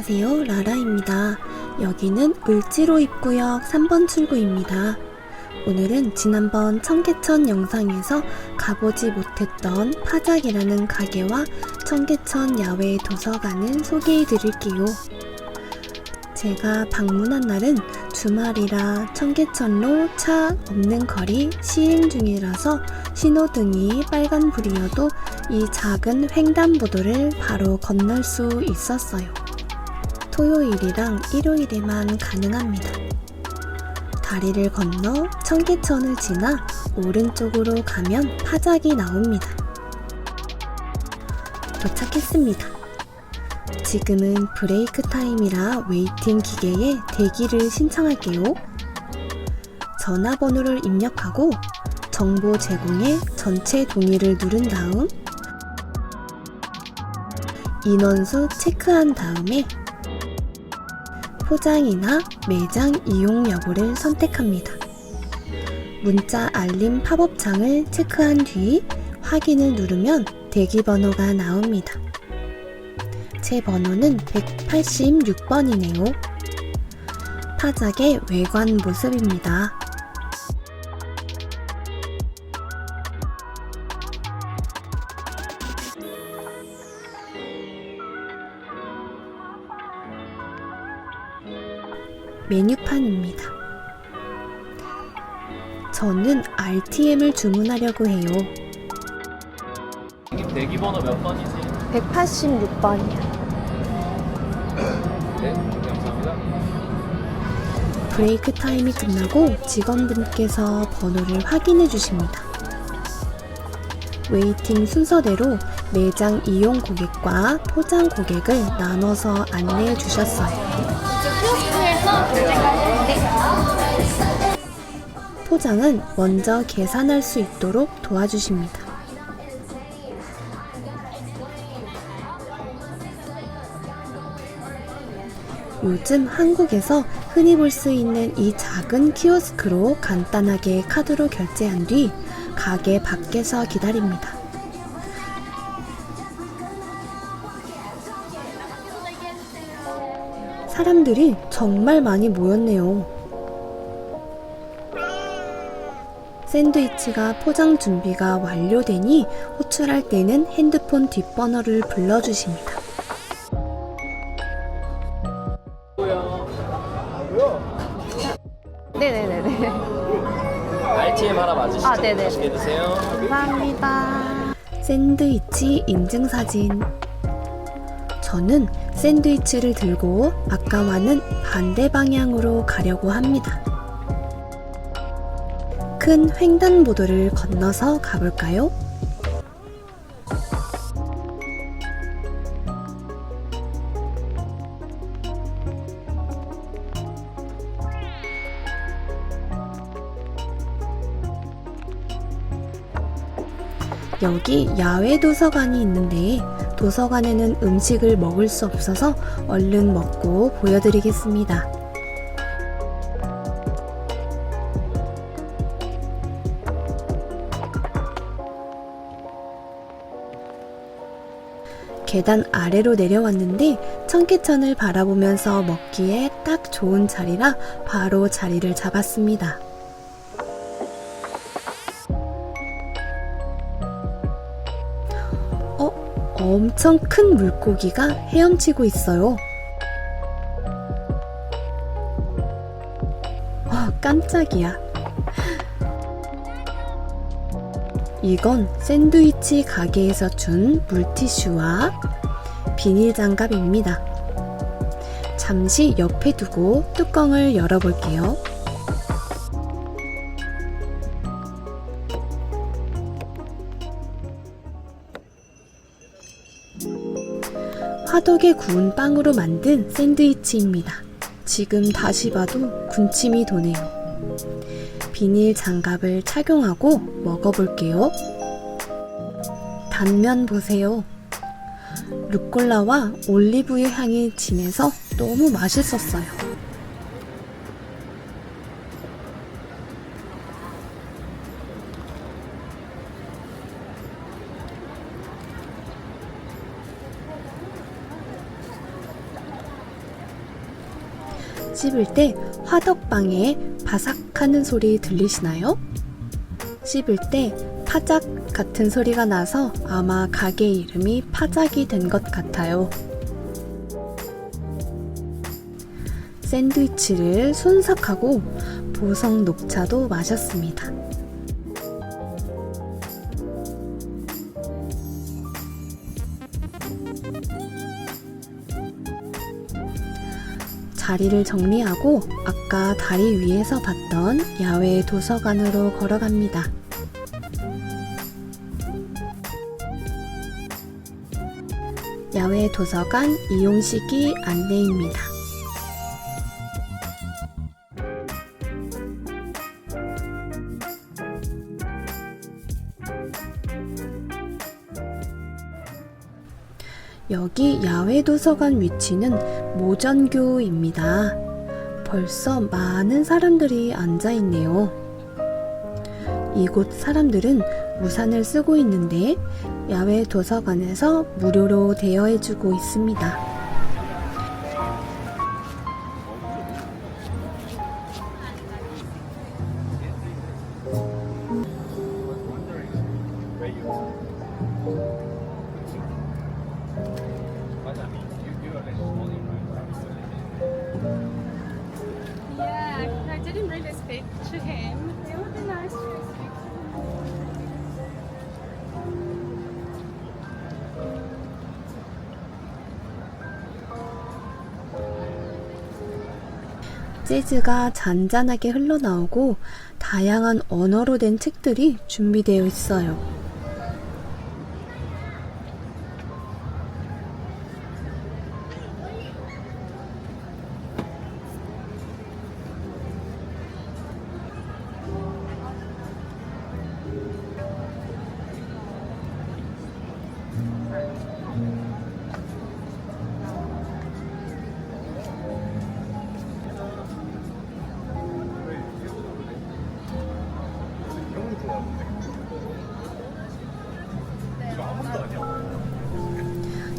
안녕하세요, 라라입니다. 여기는 을지로 입구역 3번 출구입니다. 오늘은 지난번 청계천 영상에서 가보지 못했던 파작이라는 가게와 청계천 야외 도서관을 소개해 드릴게요. 제가 방문한 날은 주말이라 청계천로 차 없는 거리 시행 중이라서 신호등이 빨간불이어도 이 작은 횡단보도를 바로 건널 수 있었어요. 토요일이랑 일요일에만 가능합니다. 다리를 건너 청계천을 지나 오른쪽으로 가면 파작이 나옵니다. 도착했습니다. 지금은 브레이크 타임이라 웨이팅 기계에 대기를 신청할게요. 전화번호를 입력하고 정보 제공에 전체 동의를 누른 다음 인원수 체크한 다음에 포장이나 매장 이용 여부를 선택합니다. 문자 알림 팝업창을 체크한 뒤 확인을 누르면 대기번호가 나옵니다. 제 번호는 186번이네요. 파작의 외관 모습입니다. 메뉴판입니다. 저는 RTM을 주문하려고 해요. 대기번호 몇 번이지? 186번이요. 네, 감사합니다. 브레이크 타임이 끝나고 직원분께서 번호를 확인해 주십니다. 웨이팅 순서대로 매장 이용 고객과 포장 고객을 나눠서 안내해 주셨어요. 포장은 먼저 계산할 수 있도록 도와주십니다. 요즘 한국에서 흔히 볼 수 있는 이 작은 키오스크로 간단하게 카드로 결제한 뒤 가게 밖에서 기다립니다. 사람들이 정말 많이 모였네요. 샌드위치가 포장 준비가 완료되니 호출할 때는 핸드폰 뒷번호를 불러주십니다. 네네네네. RTM 하나 맞으시죠? 아, 네네. 맛있게 드세요. 감사합니다. 샌드위치 인증사진. 저는 샌드위치를 들고 아까와는 반대 방향으로 가려고 합니다. 큰 횡단보도를 건너서 가볼까요? 여기 야외 도서관이 있는데 도서관에는 음식을 먹을 수 없어서 얼른 먹고 보여드리겠습니다. 계단 아래로 내려왔는데 청계천을 바라보면서 먹기에 딱 좋은 자리라 바로 자리를 잡았습니다. 엄청 큰 물고기가 헤엄치고 있어요. 깜짝이야. 이건 샌드위치 가게에서 준 물티슈와 비닐 장갑입니다. 잠시 옆에 두고 뚜껑을 열어볼게요. 화덕에 구운 빵으로 만든 샌드위치입니다. 지금 다시 봐도 군침이 도네요. 비닐 장갑을 착용하고 먹어볼게요. 단면 보세요. 루꼴라와 올리브유 향이 진해서 너무 맛있었어요. 씹을 때 화덕방에 바삭하는 소리 들리시나요? 씹을 때 파작 같은 소리가 나서 아마 가게 이름이 파작이 된 것 같아요. 샌드위치를 순삭하고 보성 녹차도 마셨습니다. 자리를 정리하고 아까 다리 위에서 봤던 야외 도서관으로 걸어갑니다. 야외 도서관 이용 시기 안내입니다. 여기 야외 도서관 위치는 모전교입니다. 벌써 많은 사람들이 앉아 있네요. 이곳 사람들은 우산을 쓰고 있는데 야외 도서관에서 무료로 대여해주고 있습니다. Yeah, I didn't really speak to him. It would be nice to speak to 재즈가 잔잔하게 흘러나오고 다양한 언어로 된 책들이 준비되어 있어요.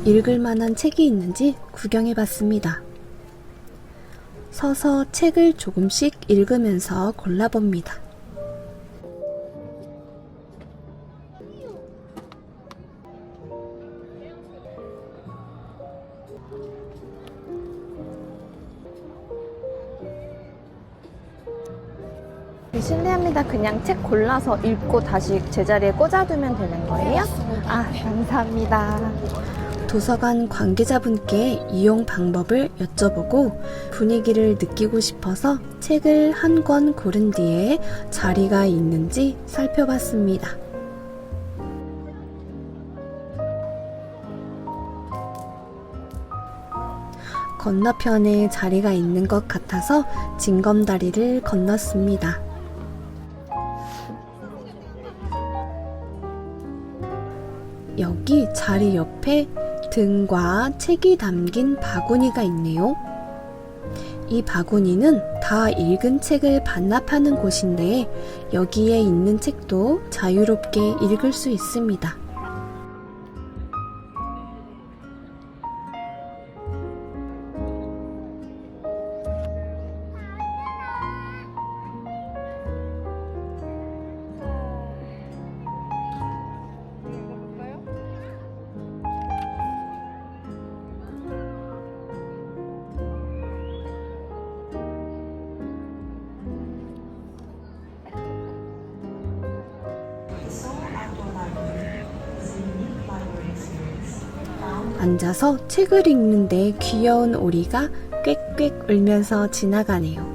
읽을 만한 책이 있는지 구경해봤습니다. 서서 책을 조금씩 읽으면서 골라봅니다. 실례합니다. 그냥 책 골라서 읽고 다시 제자리에 꽂아두면 되는 거예요? 아, 감사합니다. 도서관 관계자분께 이용 방법을 여쭤보고 분위기를 느끼고 싶어서 책을 한 권 고른 뒤에 자리가 있는지 살펴봤습니다. 건너편에 자리가 있는 것 같아서 징검다리를 건넜습니다. 여기 자리 옆에 등과 책이 담긴 바구니가 있네요. 이 바구니는 다 읽은 책을 반납하는 곳인데 여기에 있는 책도 자유롭게 읽을 수 있습니다. 앉아서 책을 읽는데 귀여운 오리가 꽥꽥 울면서 지나가네요.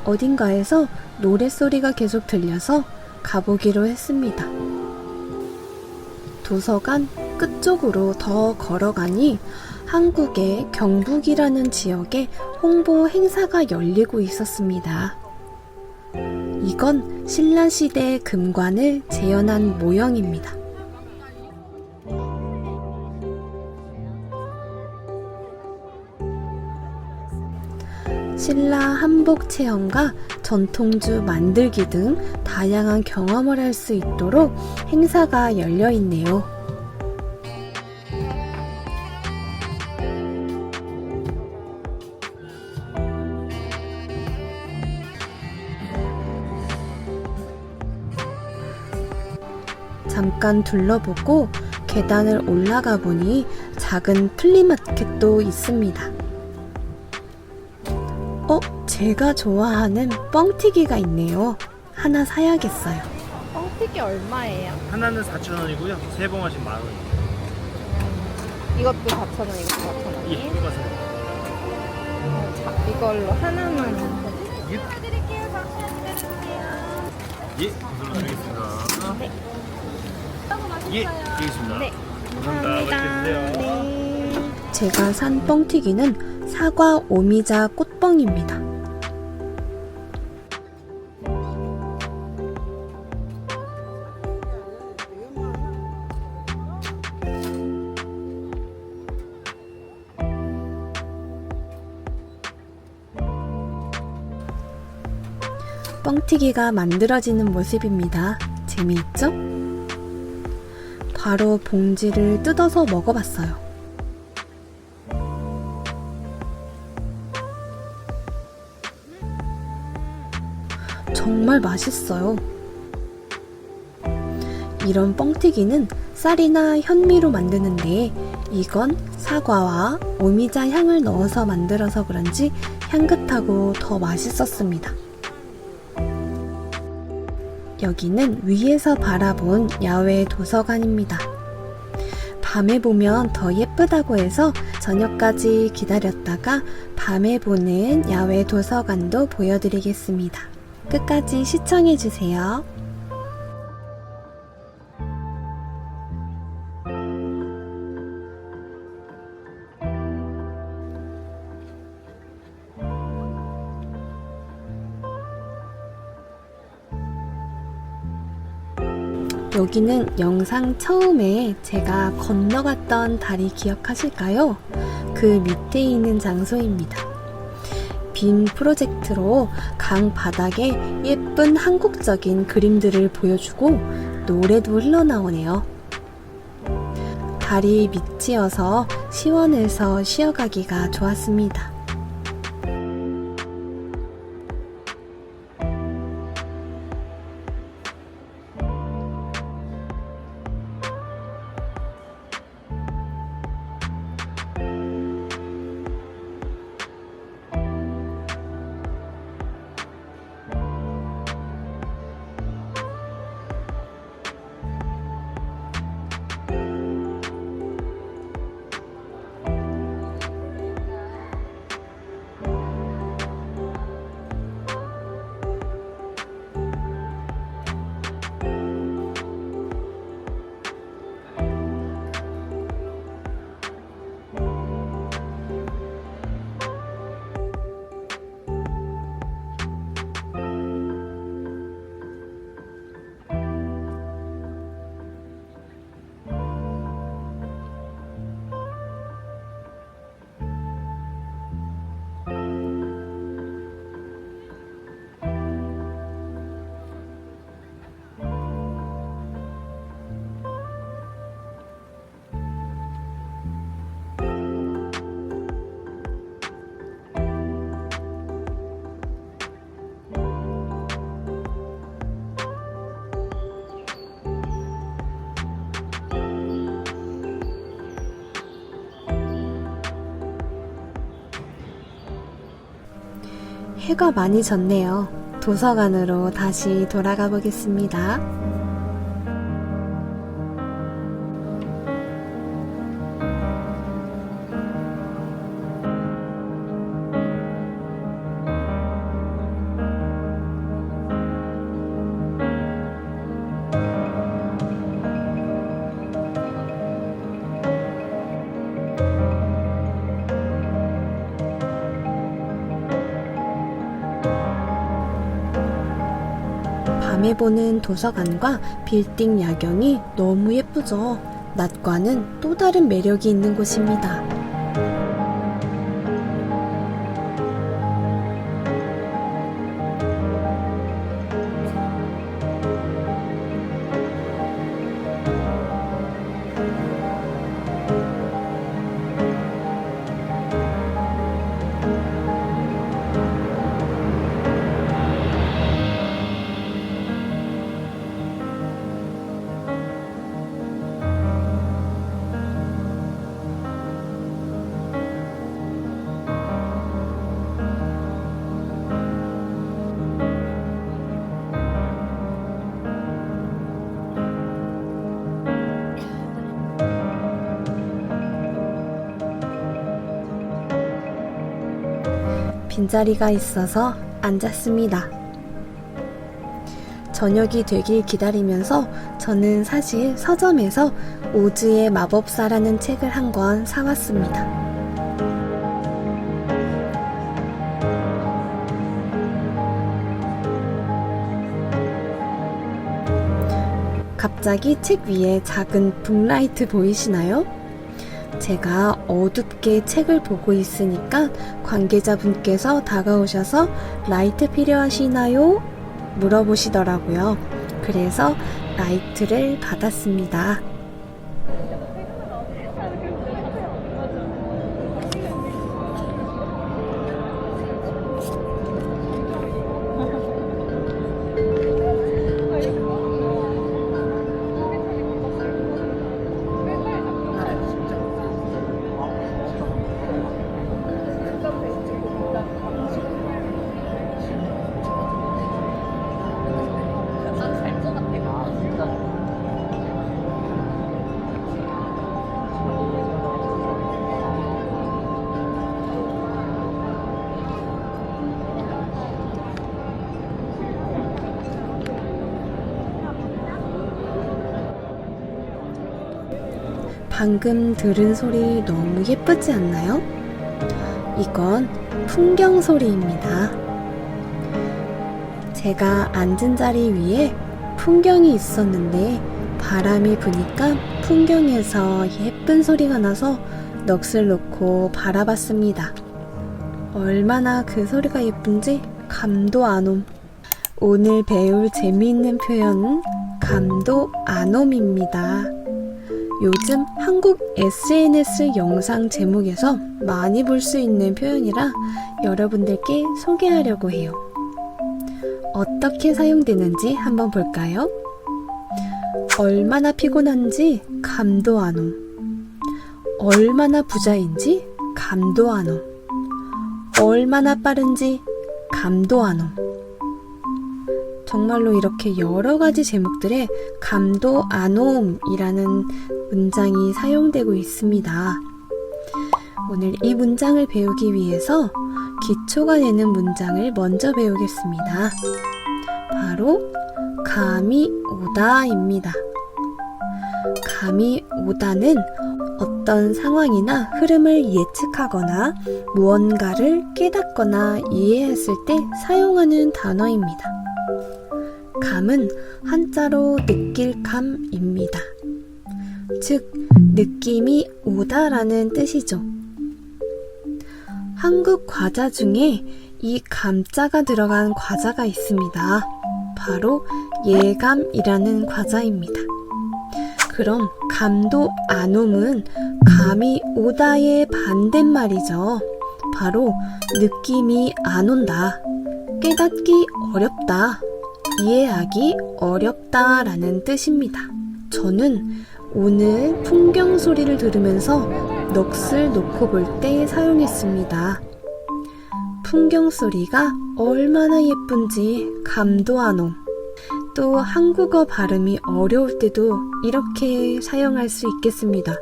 어딘가에서 노랫소리가 계속 들려서 가보기로 했습니다. 도서관 끝쪽으로 더 걸어가니 한국의 경북이라는 지역에 홍보 행사가 열리고 있었습니다. 이건 신라시대 금관을 재현한 모형입니다. 신라 한복 체험과 전통주 만들기 등 다양한 경험을 할 수 있도록 행사가 열려 있네요. 잠깐 둘러보고 계단을 올라가 보니 작은 플리마켓도 있습니다. 제가 좋아하는 뻥튀기가 있네요. 하나 사야겠어요. 뻥튀기 얼마예요? 하나는 4,000원이고요. 세 봉 하시면 만 원이에요. 이것도 4,000원, 이것도 4,000원이에요? 예, 이것은 이걸로 하나만. 예, 선물로 드리겠습니다. 네. 예, 드리겠습니다. 네. 감사합니다. 맛있게 드세요. 네. 제가 산 뻥튀기는 사과 오미자 꽃뻥입니다. 뻥튀기가 만들어지는 모습입니다. 재미있죠? 바로 봉지를 뜯어서 먹어봤어요. 정말 맛있어요. 이런 뻥튀기는 쌀이나 현미로 만드는데 이건 사과와 오미자 향을 넣어서 만들어서 그런지 향긋하고 더 맛있었습니다. 여기는 위에서 바라본 야외 도서관입니다. 밤에 보면 더 예쁘다고 해서 저녁까지 기다렸다가 밤에 보는 야외 도서관도 보여드리겠습니다. 끝까지 시청해주세요. 여기는 영상 처음에 제가 건너갔던 다리 기억하실까요? 그 밑에 있는 장소입니다. 빔 프로젝트로 강 바닥에 예쁜 한국적인 그림들을 보여주고 노래도 흘러나오네요. 다리 밑이어서 시원해서 쉬어가기가 좋았습니다. 해가 많이 졌네요. 도서관으로 다시 돌아가 보겠습니다. 밤에 보는 도서관과 빌딩 야경이 너무 예쁘죠? 낮과는 또 다른 매력이 있는 곳입니다. 빈자리가 있어서 앉았습니다. 저녁이 되길 기다리면서 저는 사실 서점에서 오즈의 마법사라는 책을 한 권 사왔습니다. 갑자기 책 위에 작은 북라이트 보이시나요? 제가 어둡게 책을 보고 있으니까 관계자분께서 다가오셔서 라이트 필요하시나요? 물어보시더라고요. 그래서 라이트를 받았습니다. 방금 들은 소리 너무 예쁘지 않나요? 이건 풍경 소리입니다. 제가 앉은 자리 위에 풍경이 있었는데 바람이 부니까 풍경에서 예쁜 소리가 나서 넋을 놓고 바라봤습니다. 얼마나 그 소리가 예쁜지 감도 안 옴. 오늘 배울 재미있는 표현은 감도 안 옴입니다. 요즘 한국 SNS 영상 제목에서 많이 볼 수 있는 표현이라 여러분들께 소개하려고 해요. 어떻게 사용되는지 한번 볼까요? 얼마나 피곤한지 감도 안 옴. 얼마나 부자인지 감도 안 옴. 얼마나 빠른지 감도 안 옴. 정말로 이렇게 여러 가지 제목들에 감도 안 옴이라는 문장이 사용되고 있습니다. 오늘 이 문장을 배우기 위해서 기초가 되는 문장을 먼저 배우겠습니다. 바로 감이 오다입니다. 감이 오다는 어떤 상황이나 흐름을 예측하거나 무언가를 깨닫거나 이해했을 때 사용하는 단어입니다. 감은 한자로 느낄 감입니다. 즉, 느낌이 오다라는 뜻이죠. 한국 과자 중에 이 감자가 들어간 과자가 있습니다. 바로 예감이라는 과자입니다. 그럼 감도 안 옴은 감이 오다의 반대말이죠. 바로 느낌이 안 온다, 깨닫기 어렵다, 이해하기 어렵다라는 뜻입니다. 저는 오늘 풍경 소리를 들으면서 넋을 놓고 볼 때 사용했습니다. 풍경 소리가 얼마나 예쁜지 감도 안 옴. 또 한국어 발음이 어려울 때도 이렇게 사용할 수 있겠습니다.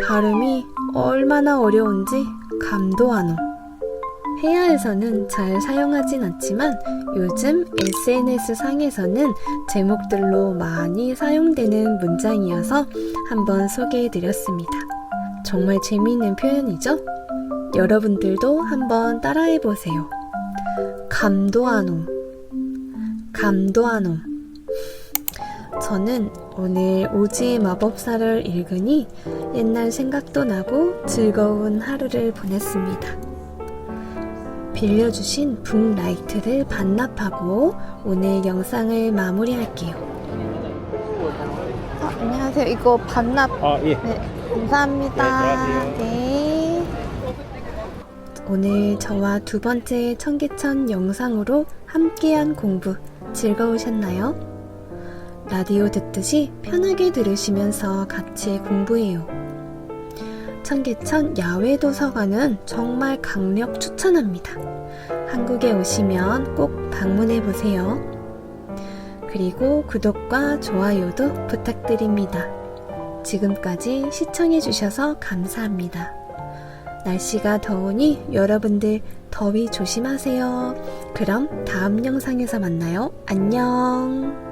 발음이 얼마나 어려운지 감도 안 옴. 회화에서는 잘 사용하진 않지만 요즘 SNS 상에서는 제목들로 많이 사용되는 문장이어서 한번 소개해드렸습니다. 정말 재미있는 표현이죠? 여러분들도 한번 따라해보세요. 감도 안 옴. 감도 안 옴. 저는 오늘 오즈의 마법사를 읽으니 옛날 생각도 나고 즐거운 하루를 보냈습니다. 빌려주신 북라이트를 반납하고 오늘 영상을 마무리할게요. 안녕하세요. 이거 반납. 예. 네, 감사합니다. 네, 들어가세요. 네. 오늘 저와 두 번째 청계천 영상으로 함께한 공부 즐거우셨나요? 라디오 듣듯이 편하게 들으시면서 같이 공부해요. 청계천 야외도서관은 정말 강력 추천합니다. 한국에 오시면 꼭 방문해보세요. 그리고 구독과 좋아요도 부탁드립니다. 지금까지 시청해주셔서 감사합니다. 날씨가 더우니 여러분들 더위 조심하세요. 그럼 다음 영상에서 만나요. 안녕.